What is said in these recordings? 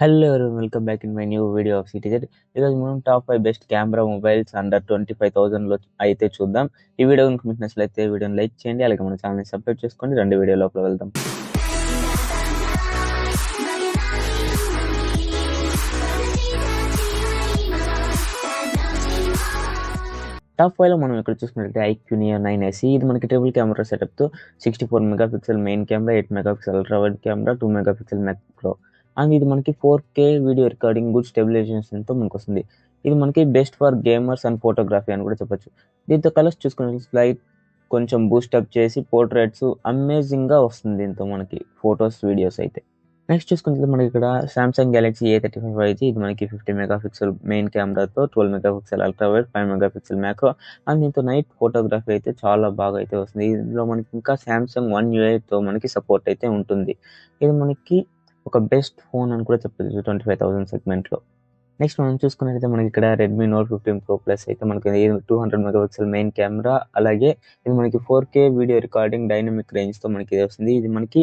Hello everyone, welcome back in my new video of CTZ. ఈరోజు మనం top 5 best camera mobiles under 25,000 లో అయితే చూద్దాం. ఈ వీడియో కనుక మీకు నచ్చినట్లయితే వీడియోని లైక్ చేయండి, అలాగే మన ఛానల్ని సబ్స్క్రైబ్ చేసుకోండి. రెండు వీడియో లోపల వెళ్దాం. టాప్ 5 లో మనం ఇక్కడ చూసుకున్నట్లయితే ఐక్యూ నియో 9 SE. ఇది మనకి ట్రిపుల్ కెమెరా సెటప్తో 64 megapixel main camera, 8 megapixel ultra wide camera, 2 megapixel macro. And ఇది మనకి 4K వీడియో రికార్డింగ్, గుడ్ స్టెబిలైజేషన్తో మనకు వస్తుంది. ఇది మనకి best for gamers and photography అని కూడా చెప్పొచ్చు. దీంతో కలర్స్ చూసుకున్న స్లైట్ కొంచెం బూస్టప్ చేసి పోర్ట్రేట్స్ అమేజింగ్గా వస్తుంది దీంతో మనకి ఫొటోస్, వీడియోస్ అయితే. నెక్స్ట్ చూసుకుంటే మనకి ఇక్కడ సామ్సంగ్ గెలాక్సీ A35 5G. ఇది మనకి 50 మెగాపిక్సెల్ మెయిన్ కెమెరాతో 12 megapixel ultra wide, 5 megapixel macro. And దీంతో నైట్ ఫోటోగ్రఫీ అయితే చాలా బాగా అయితే వస్తుంది. ఇందులో మనకి ఇంకా సామ్సంగ్ One UI మనకి సపోర్ట్ అయితే ఉంటుంది. ఇది మనకి ఒక బెస్ట్ ఫోన్ అని కూడా చెప్పచ్చు 25,000 సెగ్మెంట్లో. నెక్స్ట్ మనం చూసుకున్నట్లయితే మనకి ఇక్కడ రెడ్మీ నోట్ 15 Pro Plus అయితే మనకి 200 మెగాపిక్సెల్ మెయిన్ కెమెరా, అలాగే ఇది మనకి 4K వీడియో రికార్డింగ్ డైనమిక్ రేంజ్తో మనకి ఇది వస్తుంది. ఇది మనకి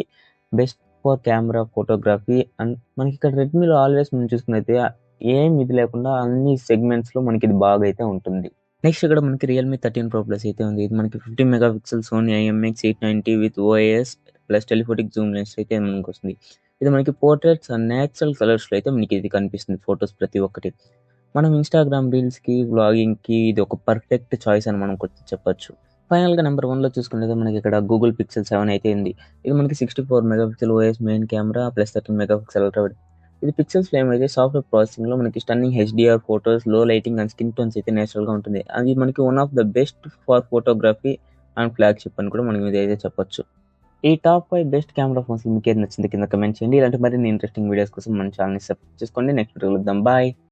best for camera photography. And మనకి ఇక్కడ రెడ్మీలో ఆల్వేస్ మనం చూసుకున్నట్లయితే ఏం ఇది లేకుండా అన్ని సెగ్మెంట్స్లో మనకి ఇది బాగా అయితే ఉంటుంది. నెక్స్ట్ ఇక్కడ మనకి రియల్మీ 13 Pro Plus అయితే ఉంది. ఇది మనకి 50 megapixel Sony IMX890 with OIS plus telephoto zoom lens అయితే మనకు వస్తుంది. ఇది మనకి పోర్ట్రేట్స్ అండ్ నేచురల్ కలర్స్లో అయితే మనకి ఇది కనిపిస్తుంది ఫొటోస్ ప్రతి ఒక్కటి. మనం ఇన్స్టాగ్రామ్ రీల్స్కి, వ్లాగింగ్కి ఇది ఒక పర్ఫెక్ట్ చాయిస్ అని మనం చెప్పొచ్చు. ఫైనల్గా నెంబర్ 1లో చూసుకుంటే మనకి ఇక్కడ గూగుల్ పిక్సెల్ 7 అయితే ఉంది. ఇది మనకి 64 megapixel OIS main camera plus 13 megapixel ultra wide. ఇది పిక్సెల్స్ ఫ్లేమ్ అయితే సాఫ్ట్వేర్ ప్రాసెసింగ్లో మనకి స్టన్నింగ్ HDR ఫోటోస్, లో లైటింగ్ అండ్ స్కిన్ టోన్స్ అయితే నేచురల్గా ఉంటుంది. అది మనకి one of the best for photography and flagship అని కూడా మనం ఇది అయితే చెప్పొచ్చు. ఈ టాప్ 5 బెస్ట్ కెమెరా ఫోన్స్ మీకు ఏది నచ్చింది కింద కమెంట్ చేయండి. ఇలాంటి మరిన్ని ఇంట్రెస్టింగ్ వీడియోస్ కోసం మన ఛానల్ని సబ్స్క్రైబ్ చేసుకోండి. నెక్స్ట్ వీడియో కలుద్దాం. బాయ్.